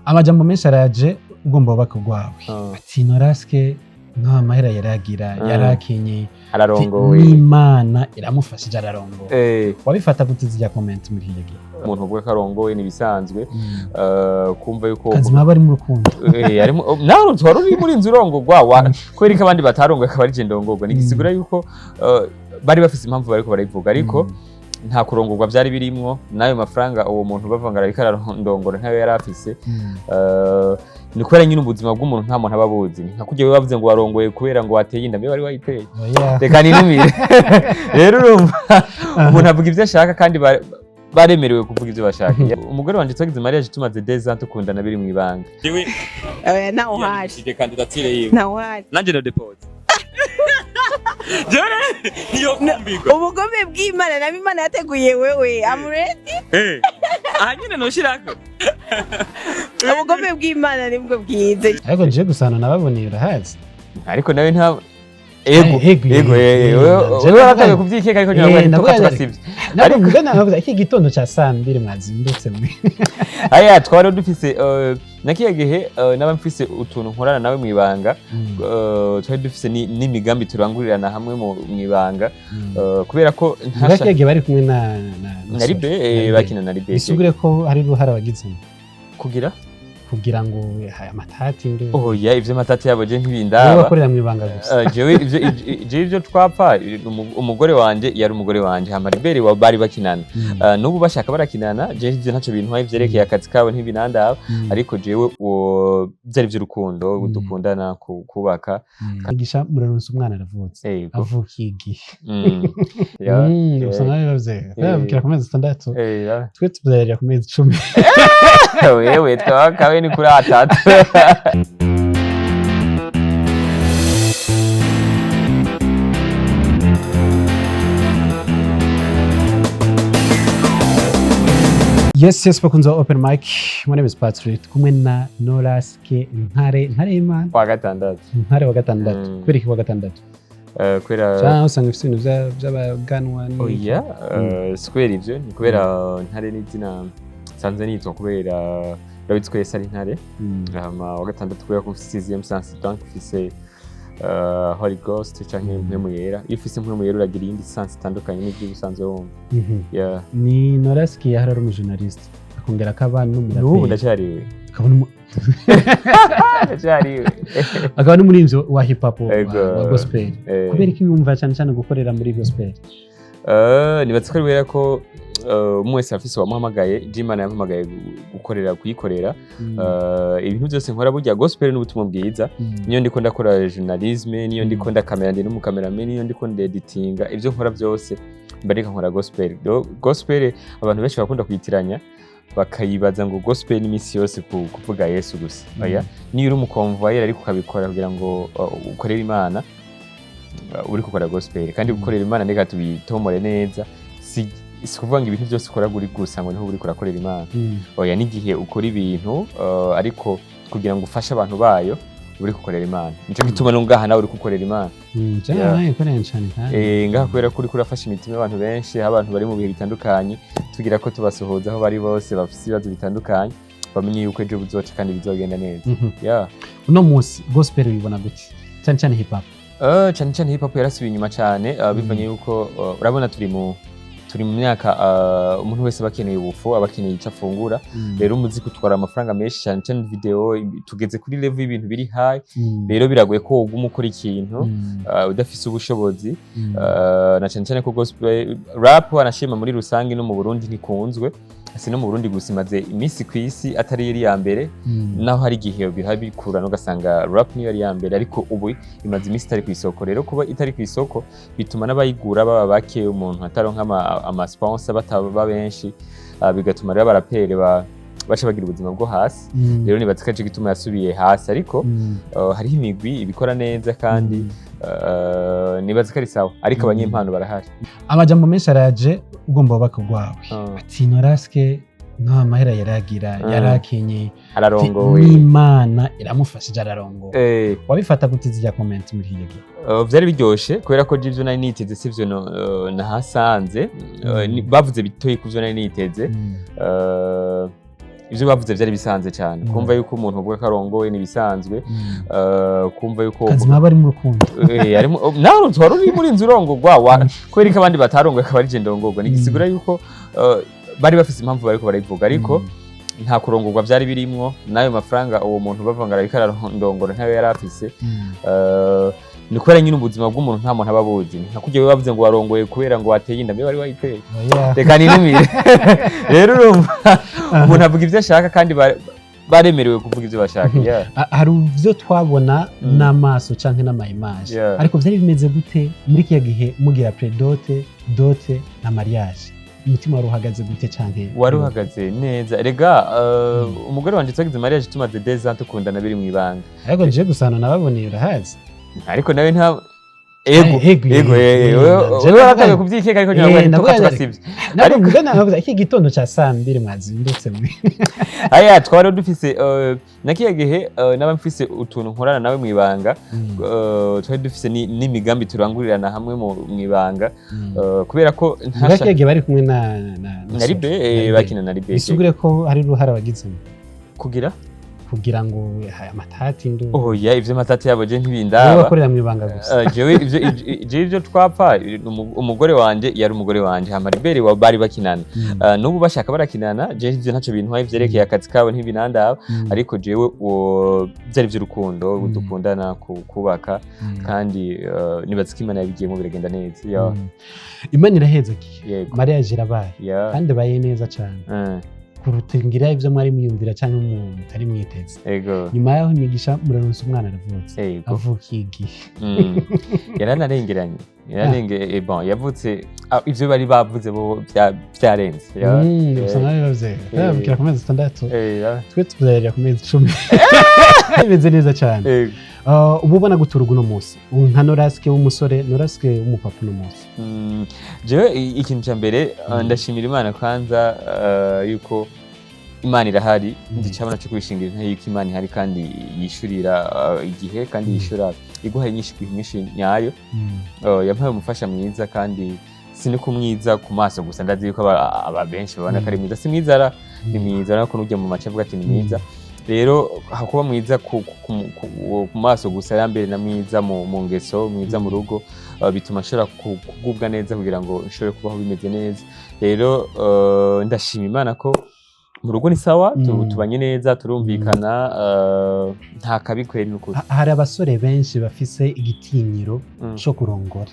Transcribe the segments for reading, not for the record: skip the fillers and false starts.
amajambo menshi araje ugomba bubaka rwawe ati Norasque nta mahera yaragira yarakenye ararongowe n'Imana iramufashije ararongowe wabifata gutizija comment muri hiye gihe umuntu ubwo karongowe nibisanzwe kumva yuko kazima bari mu rukundo arimo naho twari uri muri inzu urongorwa kwereka abandi batarongowe akaba ari je ndongorwa nigisigura yuko bari bafise impamvu bariko barayivuga ariko nta kurongorwa byari birimwo nayo mafaranga uwo muntu bavanga ariko ararondongora ntayo yarafise ni kubera nyine ubuzima bw'umuntu nta muntu ababuzi nka kujye bavuze ngo warongoye kubera ngo wateye inda mbe wari wayiteye reka ninumire rero urumva umuntu avuga ivyo ashaka kandi baremerewe kuvuga ivyo bashaka umugore wanje twagize mariage tumaze 2 ans dukundana biri mw'ibanga jewe naho haciye ide candidature yiwe naho haciye nanje no depose jewe niyo kumbigwa ubugome bw'Imana na Imana yateguye wewe am ready nyine no shirako ubugome bw'Imana nibwo bwize ariko nje gusana nababoneye urahazi ariko nawe nta ego jewe warakaye kuvyikeka ariko ntabwo twasivye ariko ngana navuze iki gitondo ca 2 mwazindutse mwe aya twari dufise nakiye gihe naba mfise utuntu nkorana nawe mw'ibanga twari dufise n'imigambi turangurirana hamwe mw'ibanga kubera ko ntakiye gihe bari kumwe na Ribe bakina na Ribe bisugure ko hari ruhara bagizemo kugira ngo amatati ndo oya ivyo matati yabo je ntibindaba bakorera mw'ibanga gusa jewe ivyo twapfa umugore wanje yari umugore wanje hama Ribe bari bakinana n'ubu bashaka barakinana je ivyo ntaco bintu ivyerekeye akazi kabo ntibinandaba ariko jewe byari vy'urukundo dukundana kubaka igisha muraronse umwana aravutse avukiye igihe usanga bavye babikira ku mezi 6 twe tubyarira ku mezi 10 wewe twakawe ni kuri 3 Yes, bakunze open mic. My name is Patrick. Kumwe na Norasque Ntare Imana. Wa gatandatu. Ntare wa gatandatu. Kweri ki wa gatandatu. Kwera cyangwa usanga ifite ibintu by'abaganwa ni oya square ivyo ni kubera Ntare n'izina sanze nitwa kubera David twese ari Ntare wa gatandatu kubera ko mfise 6e sense donc mfise Holy Ghost canke mpemu yera iyo ufise mpemu yera uragira indi sense itandukanye n'ibyo usanzwe wumva ni Norasque yahara ari journalist akongera akaba n'umuraperi ubu ndacyariwe akaba n'umurinzi wa hip hop wa gospel kubera iki yumva cyane gukorera muri gospel nibatse ko wera ko umwese afise wamuhamagaye Imana yamuhamagaye gukorera kuyikorera ibintu byose nkora burya gospel n'ubutumwa bwiza niyo ndiko ndakora journalisme niyo ndiko ndakamera ndi n'umukameraman niyo ndiko ndeditinga ivyo nkora byose mbareka nkora gospel abantu benshi bakunda kuyitiranya bakayibaza ngo gospel n'imisi yose kuvuga Yesu gusa oya niyo uri umukonvoyera ariko ukabikora kugira ngo ukorere Imana uri gukora gospel kandi gukorera Imana ndeka tubitomore neza si kuvuga ngo ibintu byose ukora guri gusa ngo niho uri kurakorera Imana oya n'igihe ukora ibintu ariko kugira ngo ufashe abantu bayo uri gukorera Imana nico gituma no ngaha nawe uri gukorera Imana cyane cyane ngaha kubera ko uri kurafasha imitima y'abantu benshi abantu bari mu bihe bitandukanye tugira ko tubasuhuza aho bari bose bafite ibibazo bitandukanye bamenye yuko ejo buzoca kandi bizogenda neza uno munsi gospel ubibona gute cyane hip hop cyane hip hop yarasubiye inyuma cyane bivanye yuko urabona turi mu myaka umuntu wese bakeneye ubufu abakeneye icyo afungura rero umuziki utwara amafaranga menshi cyane video tugeze kuri level y'ibintu biri high rero biragoye ko uguma ukora ikintu udafise ubushobozi na cyane ko gospel rap wanashima muri rusange no mu Burundi ntikunzwe asi no mu Burundi gusimaze imisi kwisi atari yari ya mbere naho hari gihe bikurana ugasanga rap niyo yari ya mbere ariko ubu imaze imisi itari kwisoko rero kuba itari kwisoko bituma n'abayigura baba bake umuntu ataronka ama sponsor bataba benshi bigatuma rero barapere baca bagira ubuzima bwo hasi rero nibatse kaje gituma yasubiye hasi ariko hariho imigwi ibikora neza kandi nibatse kari sawa ariko abanyempano barahari amajambo menshi araje ugomba bubaka rwawe ati Norasque nta mahera yaragira yarakenye ararongowe n'Imana iramufashije ararongowe wabifata gutizija comment muri hiye vyari biryoshe kubera ko jivyo nari niteze sivyo nahasanze bavuze bitoyi kuvyo nari niteze ivyo bavuze vyari bisanzwe cyane kumva yuko umuntu uvuga ko arongowe ni bisanzwe kumva yuko kazima bari mu rukundo nawe twari uri muri inzu urongorwa kubera ko abandi batarongowe akaba ari je ndongorwa nigisigura yuko bari bafise impamvu bariko barayivuga ariko nta kurongorwa vyari birimwo nayo mafaranga uwo muntu bavanga ariko ararondongora ntayo yari afise ni kubera nyine ubuzima bw'umuntu nta muntu aba abuzi ntakujya bavuze ngo warongoye kubera ngo wateye inda mbe wari wayiteye reka ninimire rero urumva umuntu avuga ivyo ashaka kandi baremerewe kuvuga ivyo bashaka hari ivyo twabona n'amaso canke n'amaimage ariko vyari bimeze gute muri kiya gihe mugira predote dote na mariage umutima wari uhagaze gute canke wari uhagaze neza rega umugore wanje twagize mariage tumaze 2 ans dukundana biri mw'ibanga ariko nje gusana nababoneye urahazi ariko nawe nta ego jewe warakaye kuvyikeka ariko ntabwo twasivye ariko mbona navuze iki gitondo ca 2 mwazindutse mwe aya twari dufise nakiye gihe naba mfise utuntu nkorana nawe mw'ibanga twari dufise n'imigambi turangurirana hamwe mw'ibanga kubera ko ntakiye gihe bari kumwe na Ribe bakina na Ribe bisugure ko hari ruhara bagizemo kugira ngo amatati ndo ivyo matati yabo je ntibindaba bakorera mw'ibanga gusa jewe ivyo twapfa umugore wanje yari umugore wanje hama Ribe bari bakinana n'ubu bashaka barakinana je ivyo ntaco bintwaye vyerekeye akazi kabo ntibinandaba ariko jewe vyari vy'urukundo dukundana kubaka kandi nibaza ko Imana yabigiyemo biragenda neza Imana iraheza ki mariage irabaye kandi baye neza cyane kurutingira ivyo mwari mwiyumvira cyangwa umuntu utari mwiteze nyuma yaho imigisha muraronse umwana aravutse avukiye igihe yaranarengeranye yavutse ivyo bari bavuze bo vyarenze usanga bibavuze bukira ku mezi 6 twe tuzarira ku mezi 10 bimeze neza cyane ubu ubona gutura uno munsi nka Norasque w'umusore Norasque w'umupapa uno munsi jewe ikintu cya mbere ndashimira Imana kwanza yuko Imana irahari ndicabona cyo kubishingira nta yuko Imana ihari kandi yishurira igihe kandi yishura iguha inyinshi nyayo yampaye umufasha mwiza kandi sini kumwiza ku maso gusa ndazi yuko ababenshi babona ko ari mwiza si mwiza ni mwiza ariko nujya mu mace avuga ati ni mwiza rero hakuba mwiza ku maso gusa yambere na mwiza mu ngeso mwiza mu rugo bituma nshobora kugubwa neza kugira ngo nshobore kubaho bimeze neza rero ndashima Imana ko mu rugo ni sawa tubanye neza turumvikana nta kabi kweri n'ukuri hari abasore benshi bafise igitinyiro cyo kurongora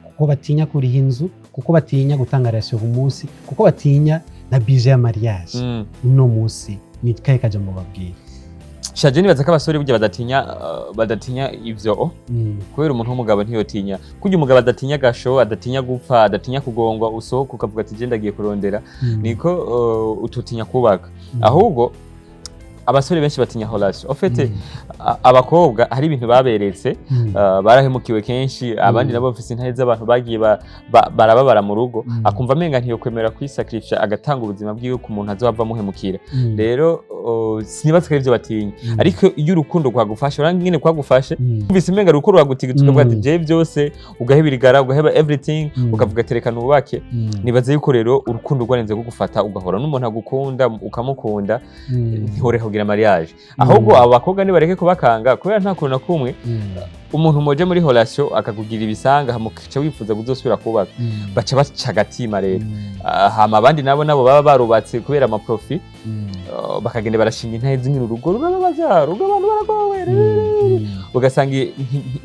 kuko batinya kuriha inzu kuko batinya gutanga ratio ku munsi kuko batinya na budget ya mariage uno munsi ni kaye kaje mu babwira shaje nibaza ko abasore burya badatinya ivyo kubera umuntu w'umugabo ntiyotinya kujya umugabo adatinya gasho adatinya gupfa adatinya kugongwa usohoka ukavuga ati je ndagiye kurondera niko utotinya kubaka ahubwo abasore benshi batinya relation ofete abakobwa hari ibintu baberetse barahemukiwe kenshi abandi nabo bafise intare z'abantu bagiye barababara mu rugo akumva amenga ntiyo kwemera kwisacrifice agatanga ubuzima bwiwe ku muntu azova muhemukira rero sinibatswe ivyo batinya ariko iyo urukundo rwagufasha urangine kwagufashe ubise amenga urukundo rwagutiga tukavuga ati je byose ugahebirigara ugaheba everything ukavuga terekana ubake nibaze yuko rero urukundo rwarenze kugufata ugahora n'umuntu agukunda ukamukunda ntihore kugira mariage ahubwo abo bakobwa nibareke kubakanga kubera nta kuntu nakumwe umuntu moje muri relation akakugira ibisanga hamukica wifuza kuzosubira kubaka baca baca gatima rero hama abandi nabo baba barubatse kubera ama profit bakagenda barashinga intahe z'inkuru urugo rubabaza rugo abantu baragowe ugasanga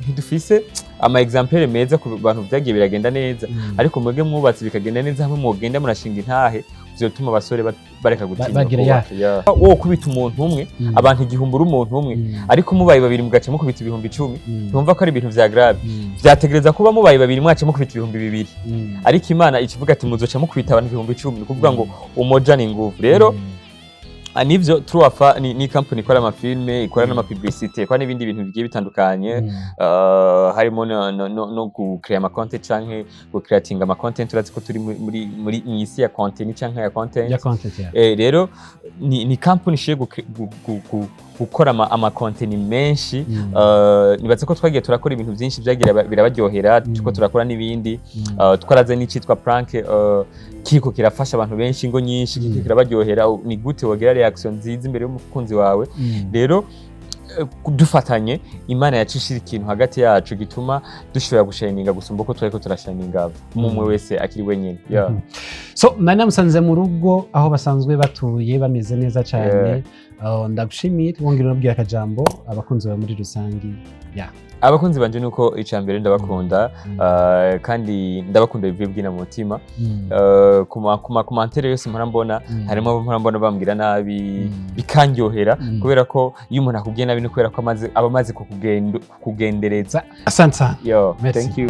ntidufise ama exemple meza ku bantu byagiye biragenda neza ariko mwege mwubatse bikagenda neza hamwe mugenda murashinga intahe vyotuma abasore bareka gutinya wo kubita umuntu umwe abantu igihumbura umuntu umwe ariko mubaye babiri mugace mukubita ibihumbi 10 ntumva ko ari ibintu vya grave vyategereza kuba mubaye babiri mwace mukubita ibihumbi 2 ariko Imana ikivuga ati muzoca mukubita abantu ibihumbi 10 kuvuga ngo umoja ni nguvu rero anivyo Truafa ni company ikora amafilme ikora n'amapublicité ikora n'ibindi bintu bigiye bitandukanye harimo no gucreate ama content canke gucreating ama content urazi ko turi muri isi ya content canke ya content rero ni company ishiye gukora ama content menshi nibaze ko twagiye turakora ibintu byinshi byagira birabaryohera tuko turakora n'ibindi twaraze n'icitwa prank kiko kirafasha abantu benshi ngo nyinshi kiko kirabaryohera ni gute wogera reaction nziza imbere y'umukunzi wawe rero dufatanye Imana yacishira ikintu hagati yacu gituma dushobora gushininga gusumba uko twariko turashininga umwe wese akiri wenyene so nari namusanze mu rugo aho basanzwe batuye bameze neza cyane ndagushimira wongera ubwira akajambo abakunzi ba muri rusangi abakunzi banje nuko icambere ndabakunda kandi ndabakunda bivuye bwina mu mutima kuma commentaire yose mpora mbona harimo abo mpora mbona bambwira nabi bikandyohera kubera ko iyo umuntu akubwiye nabi ni kubera ko amaze kukugendereza asante yo thank you